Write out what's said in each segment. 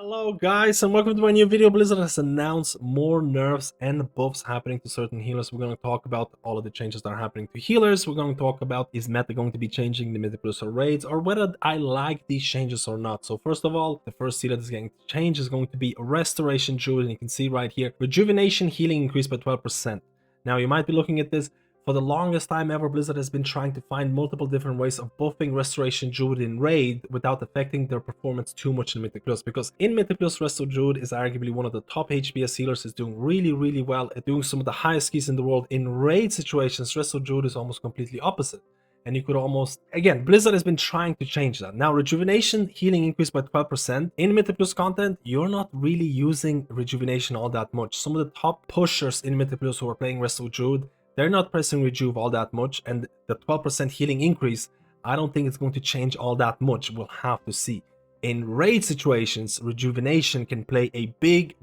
Hello guys and welcome to my new video. Blizzard has announced more nerfs and buffs happening to certain healers. We're going to talk about all of the changes that are happening to healers. We're going to talk about is meta going to be changing the Mythic Plus or raids, or whether I like these changes or not. So first of all, the first healer that's going to change is going to be Restoration Druid, and you can see right here, Rejuvenation healing increased by 12%. Now you might be looking at this. For the longest time ever, Blizzard has been trying to find multiple different ways of buffing Restoration Druid in Raid without affecting their performance too much in Mythic Plus, because in Mythic Plus, Resto Druid is arguably one of the top HPS healers, is doing really well at doing some of the highest keys in the world. In Raid situations, Resto Druid is almost completely opposite. And you could almost, again, Blizzard has been trying to change that. Now, Rejuvenation healing increased by 12%. In Mythic Plus content, you're not really using Rejuvenation all that much. Some of the top pushers in Mythic Plus who are playing Resto Druid, they're not pressing Rejuve all that much, and the 12% healing increase, I don't think it's going to change all that much. We'll have to see. In raid situations, Rejuvenation can play a big,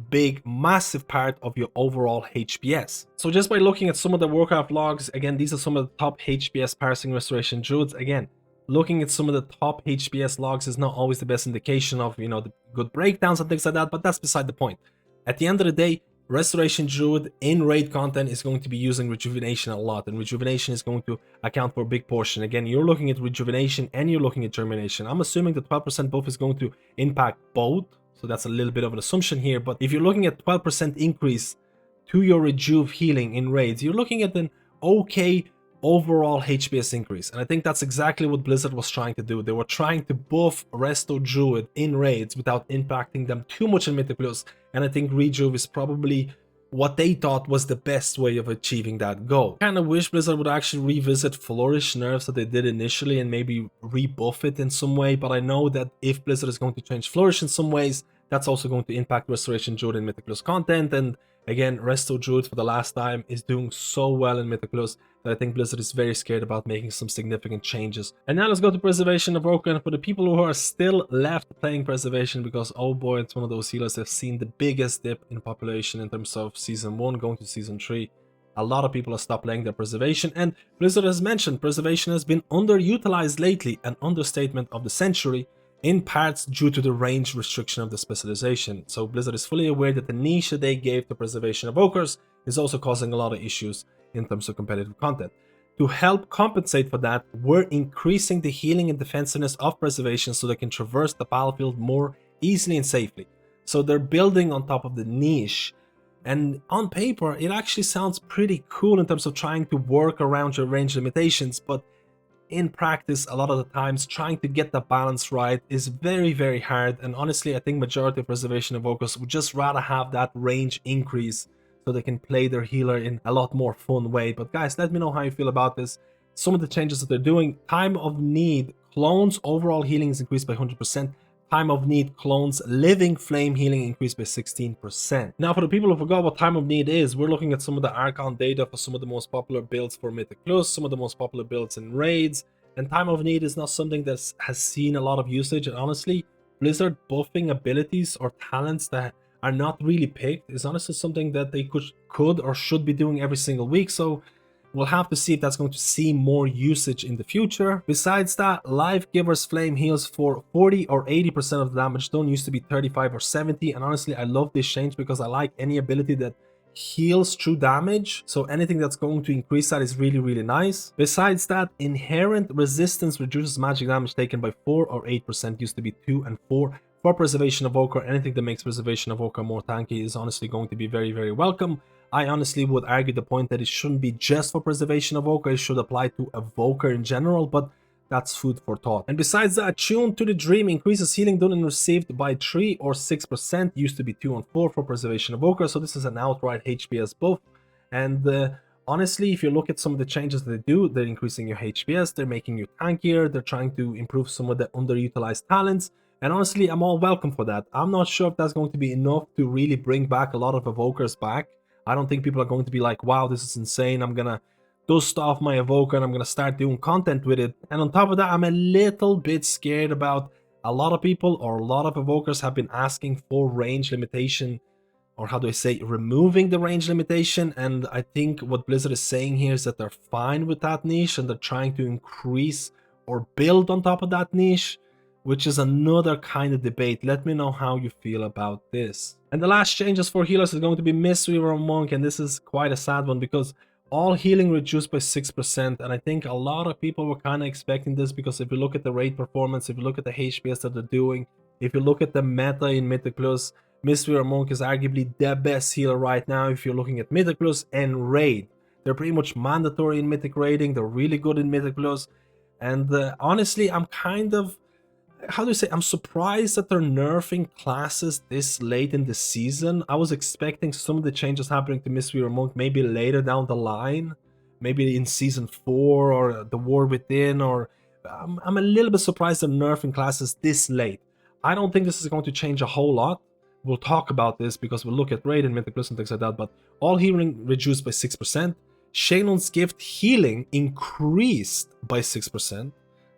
massive part of your overall HPS. So just by looking at some of the Warcraft logs, again, these are some of the top HPS parsing Restoration Druids. Again, looking at some of the top HPS logs is not always the best indication of, the good breakdowns and things like that, but that's beside the point. At the end of the day, Restoration Druid in raid content is going to be using Rejuvenation a lot, and Rejuvenation is going to account for a big portion. Again, you're looking at Rejuvenation and you're looking at Germination. I'm assuming the 12% buff is going to impact both, so that's a little bit of an assumption here. But if you're looking at 12% increase to your Rejuve healing in raids, you're looking at an okay overall HPS increase, and I think that's exactly what Blizzard was trying to do. They were trying to buff Resto Druid in raids without impacting them too much in Mythic Plus, and I think Rejuve is probably what they thought was the best way of achieving that goal. I kind of wish Blizzard would actually revisit Flourish nerfs that they did initially and maybe rebuff it in some way, but I know that if Blizzard is going to change Flourish in some ways, that's also going to impact Restoration Druid in Mythic Plus content. And again, Resto Druid for the last time is doing so well in Mythic Plus that I think Blizzard is very scared about making some significant changes. And now let's go to Preservation of Evoker. And for the people who are still left playing Preservation, because oh boy, it's one of those healers that have seen the biggest dip in population in terms of Season 1 going to Season 3. A lot of people have stopped playing their Preservation, and Blizzard has mentioned Preservation has been underutilized lately, an understatement of the century, in parts due to the range restriction of the specialization. So Blizzard is fully aware that the niche that they gave to Preservation Evokers is also causing a lot of issues in terms of competitive content. To help compensate for that, we're increasing the healing and defensiveness of Preservation so they can traverse the battlefield more easily and safely. So they're building on top of the niche. And on paper, it actually sounds pretty cool in terms of trying to work around your range limitations, but in practice, a lot of the times, trying to get the balance right is very hard. And honestly, I think majority of Preservation Evokers would just rather have that range increase so they can play their healer in a lot more fun way. But guys, let me know how you feel about this. Some of the changes that they're doing: Time of Need clones overall healing is increased by 100%. Time of Need clones Living Flame healing increased by 16%. Now, for the people who forgot what Time of Need is, we're looking at some of the Archon data for some of the most popular builds for Mythic Plus, some of the most popular builds in raids, and Time of Need is not something that has seen a lot of usage. And honestly, Blizzard buffing abilities or talents that are not really picked is honestly something that they could or should be doing every single week. So we'll have to see if that's going to see more usage in the future. Besides that, Life Giver's Flame heals for 40 or 80% of the damage done. Used to be 35 or 70. And honestly, I love this change because I like any ability that heals through damage. So anything that's going to increase that is really nice. Besides that, Inherent Resistance reduces magic damage taken by 4 or 8%. Used to be 2 and 4. For Preservation Evoker, anything that makes Preservation Evoker more tanky is honestly going to be very welcome. I honestly would argue the point that it shouldn't be just for Preservation Evoker, it should apply to Evoker in general, but that's food for thought. And besides that, Tune to the Dream increases healing done and received by 3 or 6%, used to be 2 and 4 for Preservation Evoker, so this is an outright HPS buff. And honestly, if you look at some of the changes that they do, they're increasing your HPS, they're making you tankier, they're trying to improve some of the underutilized talents. And honestly, I'm all welcome for that. I'm not sure if that's going to be enough to really bring back a lot of Evokers back. I don't think people are going to be like, wow, this is insane, I'm gonna dust off my Evoker and I'm gonna start doing content with it. And on top of that, I'm a little bit scared about a lot of people, or a lot of Evokers have been asking for range limitation, or how do I say, removing the range limitation. And I think what Blizzard is saying here is that they're fine with that niche and they're trying to increase or build on top of that niche, which is another kind of debate. Let me know how you feel about this. And the last changes for healers is going to be Mistweaver and Monk, and this is quite a sad one because all healing reduced by 6%, and I think a lot of people were kind of expecting this because if you look at the raid performance, if you look at the HPS that they're doing, if you look at the meta in Mythic Plus, Mistweaver Monk is arguably the best healer right now if you're looking at Mythic Plus and Raid. They're pretty much mandatory in Mythic Raiding, they're really good in Mythic Plus, and honestly, I'm kind of, how do you say, I'm surprised that they're nerfing classes this late in the season. I was expecting some of the changes happening to Mistweaver Monk maybe later down the line, maybe in season 4 or the War Within, or I'm a little bit surprised they're nerfing classes this late. I don't think this is going to change a whole lot. We'll talk about this because we'll look at Raid and Mythic Plus and things like that, but all healing reduced by 6%. Shaman's Gift healing increased by 6%.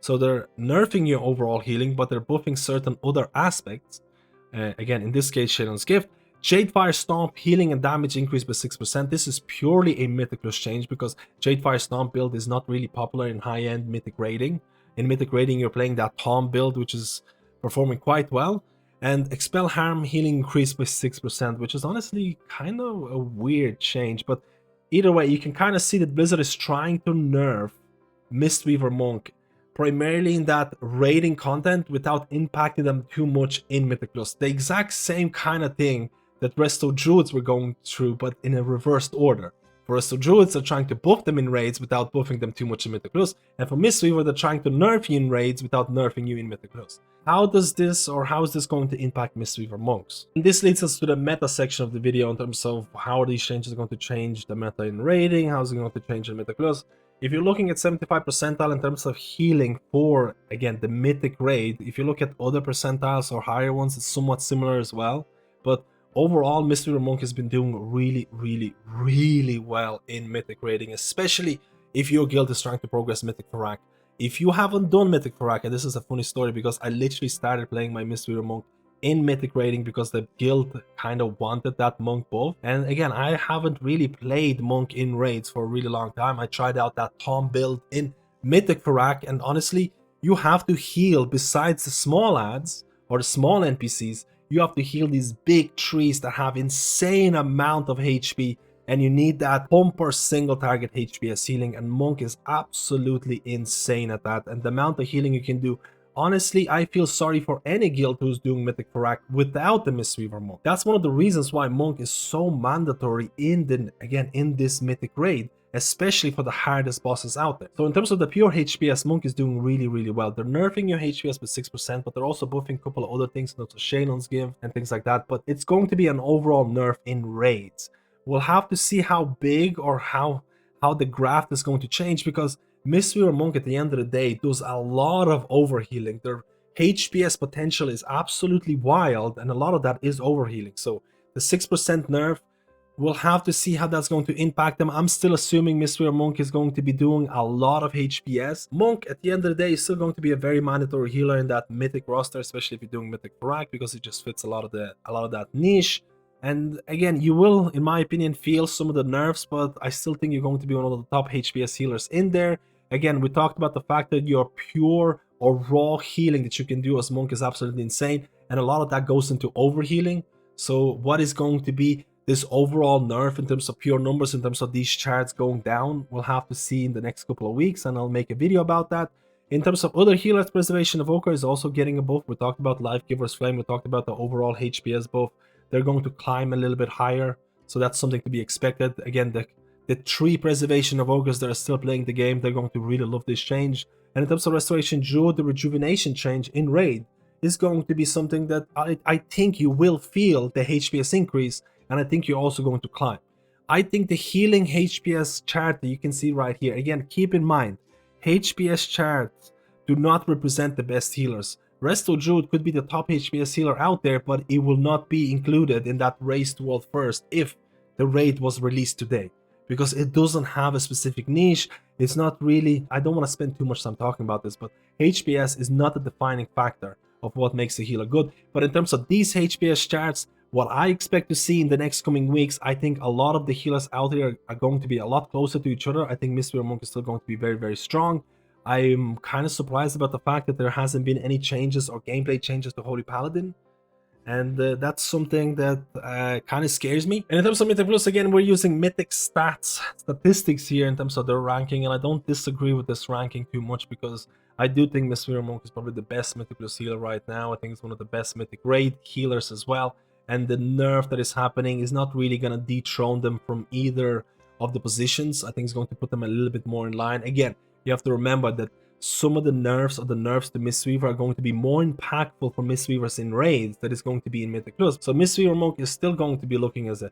So they're nerfing your overall healing, but they're buffing certain other aspects. Again, in this case, Shaman's Gift. Jadefire Stomp healing and damage increased by 6%. This is purely a Mythic Plus change because Jadefire Stomp build is not really popular in high-end Mythic Raiding. In Mythic Raiding, you're playing that Tom build, which is performing quite well. And Expel Harm healing increased by 6%, which is honestly kind of a weird change. But either way, you can kind of see that Blizzard is trying to nerf Mistweaver Monk primarily in that raiding content without impacting them too much in Mythic Plus. The exact same kind of thing that Resto Druids were going through, but in a reversed order. For Resto Druids, they're trying to buff them in raids without buffing them too much in Mythic Plus, and for Mistweaver, they're trying to nerf you in raids without nerfing you in Mythic Plus. How is this going to impact Mistweaver Monks? And this leads us to the meta section of the video in terms of how these changes are going to change the meta in raiding, how is it going to change in Mythic Plus. If you're looking at 75 percentile in terms of healing for, again, the Mythic Raid, if you look at other percentiles or higher ones, it's somewhat similar as well. But overall, Mistweaver Monk has been doing really well in Mythic Raiding, especially if your guild is trying to progress Mythic Farak. If you haven't done Mythic Farak, and this is a funny story because I literally started playing my Mistweaver Monk in Mythic Raiding because the guild kind of wanted that Monk buff. And again, I haven't really played Monk in raids for a really long time. I tried out that Tom build in Mythic Farak, and honestly, you have to heal besides the small ads or the small NPCs. You have to heal these big trees that have insane amount of HP, and you need that pumper single target HPS healing, and Monk is absolutely insane at that. And the amount of healing you can do, honestly, I feel sorry for any guild who's doing Mythic Farak without the Mistweaver Monk. That's one of the reasons why Monk is so mandatory in this Mythic Raid, especially for the hardest bosses out there. So in terms of the pure HPS, Monk is doing really well. They're nerfing your HPS by 6%, but they're also buffing a couple of other things, such as Shaman's Gift and things like that. But it's going to be an overall nerf in raids. We'll have to see how big or how the graph is going to change, because Mistweaver Monk at the end of the day does a lot of overhealing. Their HPS potential is absolutely wild, and a lot of that is overhealing. So the 6% nerf, we'll have to see how that's going to impact them. I'm still assuming Mistweaver Monk is going to be doing a lot of HPS. Monk at the end of the day is still going to be a very mandatory healer in that Mythic roster, especially if you're doing Mythic Farak, because it just fits a lot of that niche. And again, you will, in my opinion, feel some of the nerfs, but I still think you're going to be one of the top HPS healers in there. Again, we talked about the fact that your pure or raw healing that you can do as Monk is absolutely insane, and a lot of that goes into overhealing. So what is going to be this overall nerf in terms of pure numbers, in terms of these charts going down, we'll have to see in the next couple of weeks, and I'll make a video about that. In terms of other healers, Preservation Evoker is also getting a buff. We talked about Life Giver's Flame, we talked about the overall HPS buff. They're going to climb a little bit higher, so that's something to be expected. Again, the 3 Preservation Evokers that are still playing the game, they're going to really love this change. And in terms of Restoration Druid, the Rejuvenation change in Raid is going to be something that I think you will feel the HPS increase, and I think you're also going to climb. I think the healing HPS chart that you can see right here, again, keep in mind, HPS charts do not represent the best healers. Resto Druid could be the top HPS healer out there, but it will not be included in that race to world first if the raid was released today, because it doesn't have a specific niche. It's not really, I don't want to spend too much time talking about this, but HPS is not a defining factor of what makes a healer good. But in terms of these HPS charts, what I expect to see in the next coming weeks, I think a lot of the healers out there are going to be a lot closer to each other. I think Mistweaver Monk is still going to be very strong. I'm kind of surprised about the fact that there hasn't been any changes or gameplay changes to Holy Paladin. And that's something that kind of scares me. And in terms of Mythic Plus, again, we're using Mythic statistics here in terms of their ranking, and I don't disagree with this ranking too much because I do think Mistweaver Monk is probably the best Mythic Plus healer right now. I think it's one of the best Mythic Raid healers as well, and the nerf that is happening is not really going to dethrone them from either of the positions. I think it's going to put them a little bit more in line. Again, you have to remember that some of the nerfs to Mistweaver are going to be more impactful for Mistweavers in raids that is going to be in Mythic Plus. So Mistweaver Monk is still going to be looking as a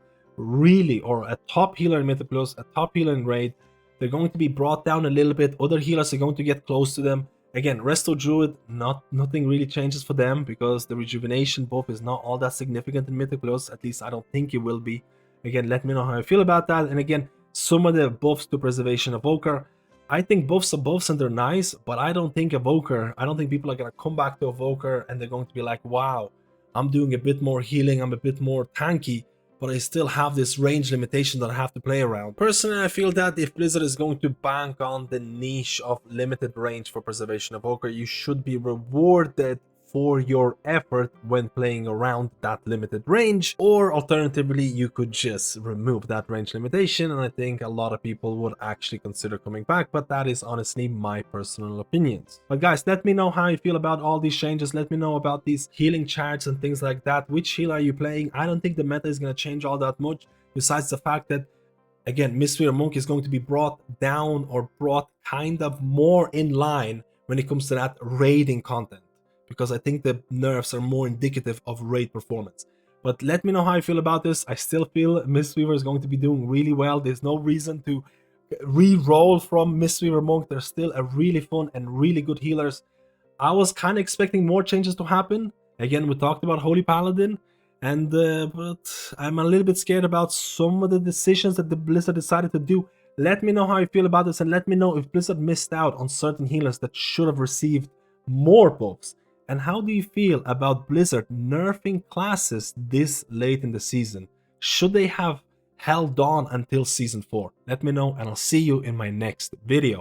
top healer in Mythic Plus, a top healer in raid. They're going to be brought down a little bit. Other healers are going to get close to them. Again, Resto Druid, nothing really changes for them because the rejuvenation buff is not all that significant in Mythic Plus. At least I don't think it will be. Again, let me know how I feel about that. And again, some of the buffs to Preservation of Evoker, I think buffs are buffs and they're nice, but I don't think Evoker, I don't think people are going to come back to Evoker and they're going to be like, wow, I'm doing a bit more healing, I'm a bit more tanky, but I still have this range limitation that I have to play around. Personally, I feel that if Blizzard is going to bank on the niche of limited range for Preservation of Evoker, you should be rewarded for your effort when playing around that limited range, or alternatively you could just remove that range limitation, and I think a lot of people would actually consider coming back, but that is honestly my personal opinions. But guys, let me know how you feel about all these changes. Let me know about these healing charts and things like that. Which heal are you playing? I don't think the meta is going to change all that much, besides the fact that again, Mistweaver Monk is going to be brought down or brought kind of more in line when it comes to that raiding content, because I think the nerfs are more indicative of raid performance. But let me know how you feel about this. I still feel Mistweaver is going to be doing really well. There's no reason to re-roll from Mistweaver Monk. They're still a really fun and really good healers. I was kind of expecting more changes to happen. Again, we talked about Holy Paladin, and but I'm a little bit scared about some of the decisions that the Blizzard decided to do. Let me know how you feel about this, and let me know if Blizzard missed out on certain healers that should have received more buffs. And how do you feel about Blizzard nerfing classes this late in the season? Should they have held on until Season 4? Let me know, and I'll see you in my next video.